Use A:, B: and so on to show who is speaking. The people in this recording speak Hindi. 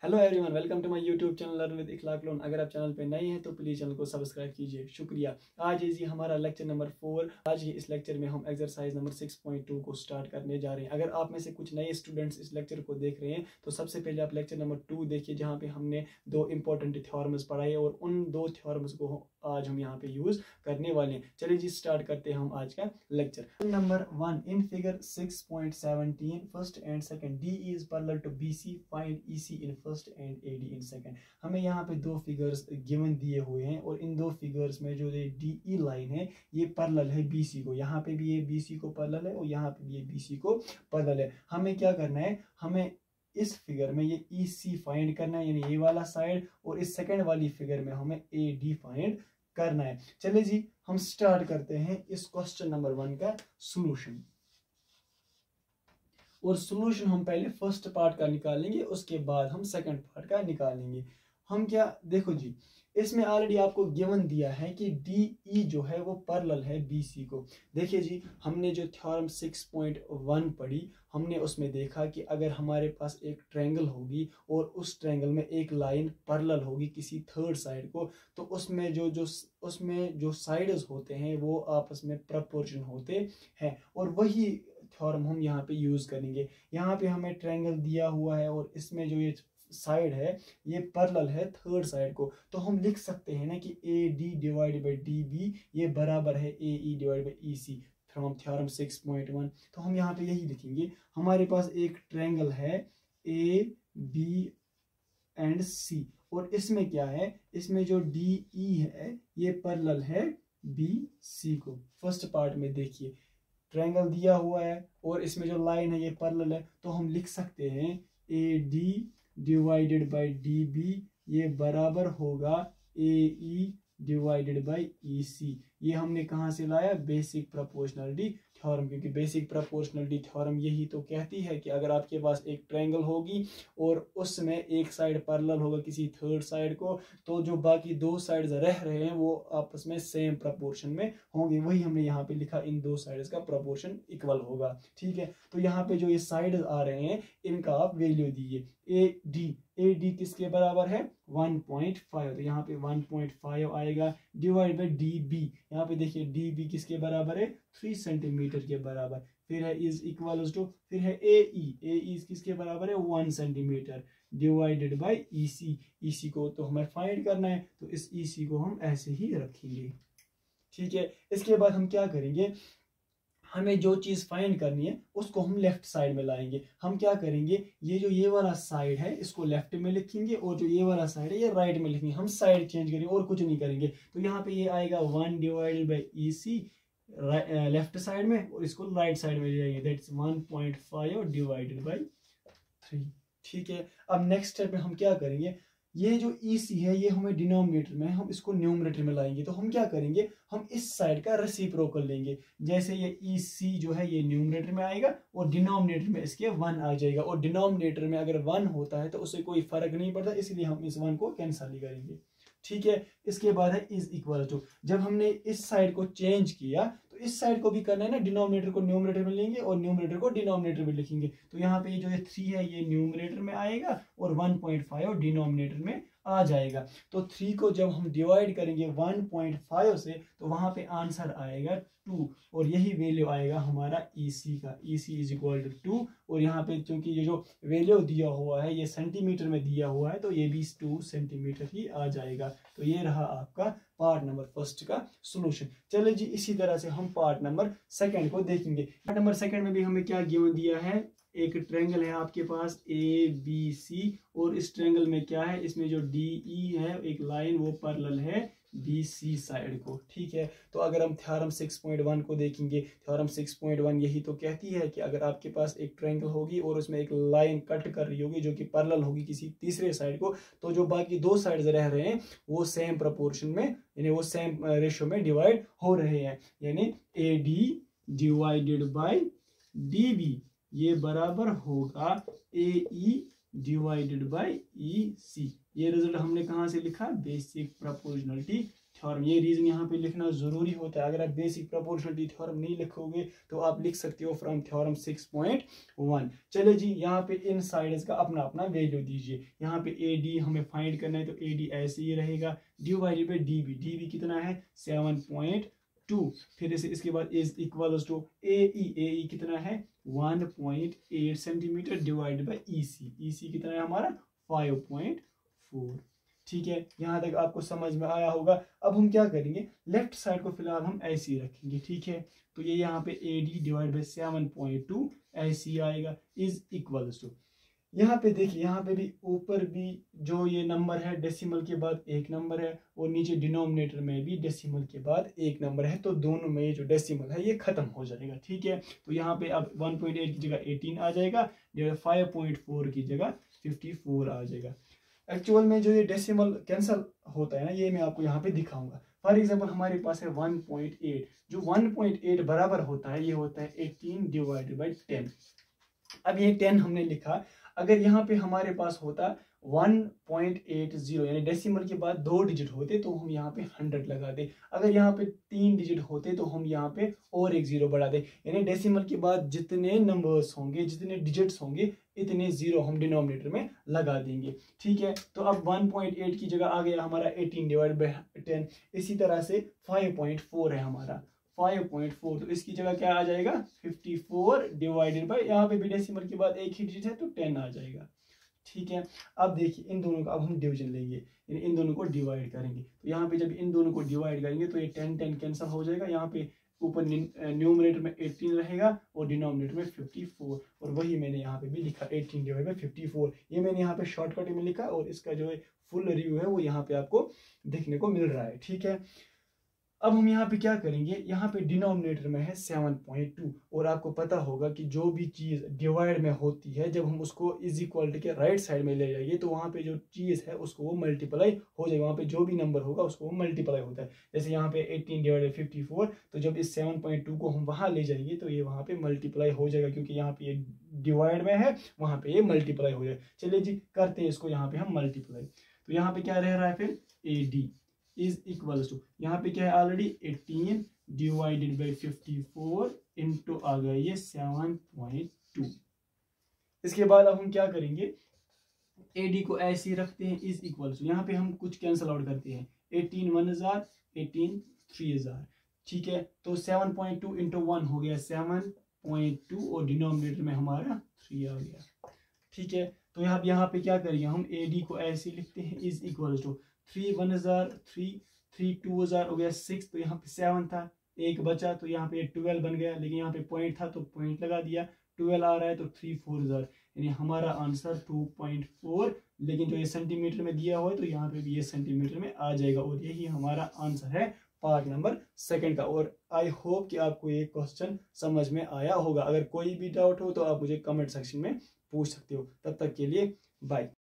A: Hello everyone, welcome to my YouTube channel learn with Ikhlaq Lone. अगर आप चैनल पे नए हैं तो प्लीज़ चैनल को सब्सक्राइब कीजिए, शुक्रिया। आज है जी हमारा लेक्चर नंबर 4। आज ही इस लेक्चर में हम एक्सरसाइज नंबर 6.2 को स्टार्ट करने जा रहे हैं। अगर आप में से कुछ नए स्टूडेंट्स इस लेक्चर को देख रहे हैं तो सबसे पहले आप लेक्चर नंबर 2 देखिए, जहाँ पे हमने दो इंपॉर्टेंट थ्योरम्स पढ़ाए और उन दो थ्योरम्स को आज हम यहाँ पे यूज करने वाले हैं। चलिए जी स्टार्ट करते हैं हम आज का lecture. Number 1, in figure 6.17 first and second D is parallel to BC, find EC in first and AD in second. हमें यहाँ पे दो फिगर्स गिवन दिए हुए हैं और इन दो फिगर्स में जो ये डी ई लाइन है ये पैरेलल है बीसी को। यहाँ पे भी ये बीसी को पैरेलल है और यहाँ पे भी ये बीसी को पैरेलल है। हमें क्या करना है, हमें इस फिगर में ये EC फाइंड करना है, यानी ये वाला साइड, और इस सेकंड वाली फिगर में हमें AD फाइंड करना है। चलिए जी हम स्टार्ट करते हैं इस क्वेश्चन नंबर 1 का सॉल्यूशन। और सॉल्यूशन हम पहले फर्स्ट पार्ट का निकालेंगे, उसके बाद हम सेकंड पार्ट का निकालेंगे। हम क्या, देखो जी इसमें ऑलरेडी आपको गिवन दिया है कि DE जो है वो पैरेलल है BC को। देखिए जी, हमने जो थ्योरम 6.1 पढ़ी, हमने उसमें देखा कि अगर हमारे पास एक ट्रायंगल होगी और उस ट्रायंगल में एक लाइन पैरेलल होगी किसी थर्ड साइड को, तो उसमें जो साइड्स होते हैं वो आपस में प्रोपोर्शन होते हैं, और वही थ्योरम हम यहाँ पे यूज करेंगे। यहाँ पे हमें ट्रायंगल दिया हुआ है और इसमें जो ये साइड है ये पैरेलल है थर्ड साइड को, तो हम लिख सकते हैं ना कि AD डिवाइड बाई DB ये बराबर है AE divide by EC from theorem 6.1। तो हम यहाँ पे यही लिखेंगे। हमारे पास एक ट्रायंगल है AB एंड C, और इसमें क्या है, इसमें जो DE है ये पैरेलल है BC को। फर्स्ट पार्ट में देखिए ट्रायंगल दिया हुआ है और इसमें जो लाइन है ये पैरेलल है, तो हम लिख सकते हैं AD डिवाइडेड बाई DB ये बराबर होगा AE डिवाइडेड बाई EC। ये हमने कहाँ से लाया, बेसिक प्रोपोर्शनलिटी थ्योरम, क्योंकि बेसिक प्रोपोर्शनलिटी थ्योरम यही तो कहती है कि अगर आपके पास एक ट्रायंगल होगी और उसमें एक साइड पैरेलल होगा किसी थर्ड साइड को, तो जो बाकी दो साइड्स रह रहे हैं वो आपस में सेम प्रोपोर्शन में होंगे। वही हमने यहाँ पे लिखा, इन दो साइड्स का प्रोपोर्शन इक्वल होगा। ठीक है, तो यहाँ पे जो ये साइड्स आ रहे हैं इनका आप वैल्यू दीजिए। AD किसके बराबर है 1.5, तो यहाँ पे 1.5 आएगा डिवाइड बाई DB। यहाँ पे देखिए DB किसके बराबर है 3 सेंटीमीटर के बराबर। फिर है इज इक्वल्स टू, फिर है AE किसके बराबर है 1 सेंटीमीटर डिवाइडेड बाई EC को तो हमें फाइंड करना है, तो इस EC को हम ऐसे ही रखेंगे। ठीक है, इसके बाद हम क्या करेंगे, हमें जो चीज फाइंड करनी है उसको हम लेफ्ट साइड में लाएंगे। हम क्या करेंगे, ये वाला साइड है इसको लेफ्ट में लिखेंगे और जो ये वाला साइड है ये राइट में लिखेंगे। हम साइड चेंज करेंगे और कुछ नहीं करेंगे। तो यहाँ पे ये आएगा 1 divided by EC left side में, और इसको राइट साइड में ले जाएंगे, दैट्स 1.5 डिवाइडेड बाई 3। ठीक है, अब नेक्स्ट स्टेप में हम क्या करेंगे, ये जो EC है ये हमें डिनोमिनेटर में, हम इसको न्यूमरेटर में लाएंगे। तो हम क्या करेंगे, हम इस साइड का रेसिप्रोकल लेंगे। जैसे ये EC जो है ये न्यूमरेटर में आएगा और डिनोमिनेटर में इसके 1 आ जाएगा, और डिनोमिनेटर में अगर 1 होता है तो उससे कोई फर्क नहीं पड़ता, इसलिए हम इस 1 को कैंसिल ही करेंगे। ठीक है, इसके बाद है इज इक्वल टू, जब हमने इस साइड को चेंज किया तो इस साइड को भी करना है ना, डिनोमिनेटर को न्यूमरेटर में लेंगे और न्यूमरेटर को डिनोमिनेटर में लिखेंगे। तो यहाँ पे ये जो 3 है ये न्यूमरेटर में आएगा और 1.5 डिनोमिनेटर में आ जाएगा। तो 3 को जब हम डिवाइड करेंगे 1.5 से तो वहां पे आंसर आएगा 2, और यही वैल्यू आएगा हमारा EC का। EC इज इक्वल टू 2, और यहाँ पे क्योंकि ये जो वैल्यू दिया हुआ है ये सेंटीमीटर में दिया हुआ है तो ये भी 2 सेंटीमीटर ही आ जाएगा। तो ये रहा आपका पार्ट नंबर फर्स्ट का सॉल्यूशन। चलिए जी इसी तरह से हम पार्ट नंबर सेकंड को देखेंगे। पार्ट नंबर सेकंड में भी हमें क्या गिवन दिया है, एक ट्रायंगल है आपके पास ABC, और इस ट्रायंगल में क्या है, इसमें जो DE है एक लाइन वो पैरेलल है BC साइड को। ठीक है, तो अगर हम थ्योरम 6.1 को देखेंगे, थ्योरम 6.1 यही तो कहती है कि अगर आपके पास एक ट्रायंगल होगी और उसमें एक लाइन कट कर रही होगी जो कि पैरेलल होगी किसी तीसरे साइड को, तो जो बाकी दो साइड्स रह रहे हैं वो सेम प्रोपोर्शन में, यानी वो सेम रेशियो में डिवाइड हो रहे हैं, यानी AD डिवाइडेड बाई DB ये बराबर होगा AE डिवाइडेड बाई EC। ये रिजल्ट हमने कहाँ से लिखा, बेसिक प्रोपोर्शनलिटी थ्योरम। ये रीजन यहाँ पे लिखना जरूरी होता है। अगर आप बेसिक प्रोपोर्शनलिटी थ्योरम नहीं लिखोगे तो आप लिख सकते हो फ्रॉम थ्योरम 6.1। चले जी, यहाँ पे इन साइड्स का अपना अपना वैल्यू दीजिए। यहाँ पे ए डी हमें फाइंड करना है तो ए डी ऐसे ही रहेगा, divided by D B. D B कितना है 7.2। फिर इसके बाद is equals to A E कितना है 1.8 centimetre divided by E C कितना है हमारा 5.4। ठीक है, यहाँ तक आपको समझ में आया होगा। अब हम क्या करेंगे, लेफ्ट साइड को फिलहाल हम ऐसे ही रखेंगे। ठीक है, तो ये यहाँ पे ए डी डिवाइड बाई 7.2 ऐसे ही आएगा, इज इक्वल्स टू, यहाँ पे देखिए, यहाँ पे भी ऊपर भी जो ये नंबर है डेसिमल के बाद एक नंबर है, और नीचे डिनोमिनेटर में भी डेसिमल के बाद एक नंबर है, तो दोनों में जो डेसिमल है ये खत्म हो जाएगा। ठीक है, तो यहाँ पे अब 1.8 की जगह 18 आ जाएगा, 5.4 की जगह 54 आ जाएगा। एक्चुअल में जो ये डेसिमल कैंसिल होता है ना, ये मैं आपको यहाँ पे दिखाऊंगा। फॉर एग्जाम्पल हमारे पास है 1.8, जो 1.8 बराबर होता है ये होता है 18 डिवाइडेड बाई 10। अब ये 10 हमने लिखा, अगर यहाँ पे हमारे पास होता 1.80 यानी डेसिमल के बाद 2 डिजिट होते तो हम यहाँ पे 100 लगा दे। अगर यहाँ पे 3 डिजिट होते तो हम यहाँ पे और एक 0 बढ़ा दे। यानी डेसिमल के बाद जितने नंबर्स होंगे, जितने डिजिट्स होंगे, इतने 0 हम डिनोमिनेटर में लगा देंगे। ठीक है, तो अब 1.8 की जगह आ गया हमारा 18 डिवाइड बाई 10। इसी तरह से 5.4 है हमारा 5.4, तो इसकी जगह क्या आ जाएगा 54 डिवाइडेड बाई, यहाँ पे भी डेसिमल के बाद एक ही डिजिट है तो 10 आ जाएगा। ठीक है, अब देखिए इन दोनों का अब हम डिवीजन लेंगे, यानी इन दोनों को डिवाइड करेंगे। तो यहाँ पे जब इन दोनों को डिवाइड करेंगे तो ये 10 कैंसिल हो जाएगा। यहाँ पे ऊपर न्यूमरेटर में 18 रहेगा और डिनोमिनेटर में 54, और वही मैंने यहाँ पे भी लिखा 18 डिवाइड बाई 54। ये मैंने यहाँ पे शॉर्टकट में लिखा, और इसका जो है फुल रिव्यू है वो यहाँ पे आपको देखने को मिल रहा है। ठीक है, अब हम यहाँ पे क्या करेंगे, यहाँ पे डिनोमिनेटर में है 7.2, और आपको पता होगा कि जो भी चीज़ डिवाइड में होती है, जब हम उसको इज इक्वल के राइट साइड में ले जाएंगे तो वहाँ पे जो चीज़ है उसको वो मल्टीप्लाई हो जाएगा। वहाँ पे जो भी नंबर होगा उसको वो मल्टीप्लाई होता है। जैसे यहाँ पे 18 डिवाइड 54, तो जब इस 7.2 को हम वहाँ ले जाएंगे तो ये वहाँ पे मल्टीप्लाई हो जाएगा, क्योंकि यहाँ पे ये डिवाइड में है, वहाँ पे ये मल्टीप्लाई हो जाएगा। चलिए जी करते हैं इसको यहाँ पे हम मल्टीप्लाई। तो यहाँ पे क्या रह रहा है फिर A D is equals to, यहाँ पे क्या है ऑलरेडी 18 डिवाइडेड बाई 54 इंटू आ गया ये 7.2। इसके बाद अब हम क्या करेंगे, एडी को ऐसे ही रखते हैं इज इक्वल्स टू, यहाँ पे हम कुछ कैंसिल आउट करते हैं, 18 1000 18 3000। ठीक है, तो 7.2 इंटू 1 हो गया 7.2, और डिनोमिनेटर में हमारा 3 आ गया। ठीक है, तो यहाँ पे क्या करेंगे, हम एडी को ऐसे लिखते हैं इज इक्वल्स टू 3 1000 3 3 2000 हो गया 6, तो यहाँ पे 7 था, एक बचा तो यहाँ पे 12 बन गया, लेकिन यहाँ पे पॉइंट था तो पॉइंट लगा दिया, 12 आ रहा है तो 3 4000, यानी हमारा आंसर 2.4। लेकिन जो ये सेंटीमीटर में दिया हुआ है तो यहाँ पे भी ये सेंटीमीटर में आ जाएगा, और यही हमारा आंसर है पार्ट नंबर 2 का। और आई होप कि आपको ये क्वेश्चन समझ में आया होगा। अगर कोई भी डाउट हो तो आप मुझे कमेंट सेक्शन में पूछ सकते हो। तब तक के लिए बाय।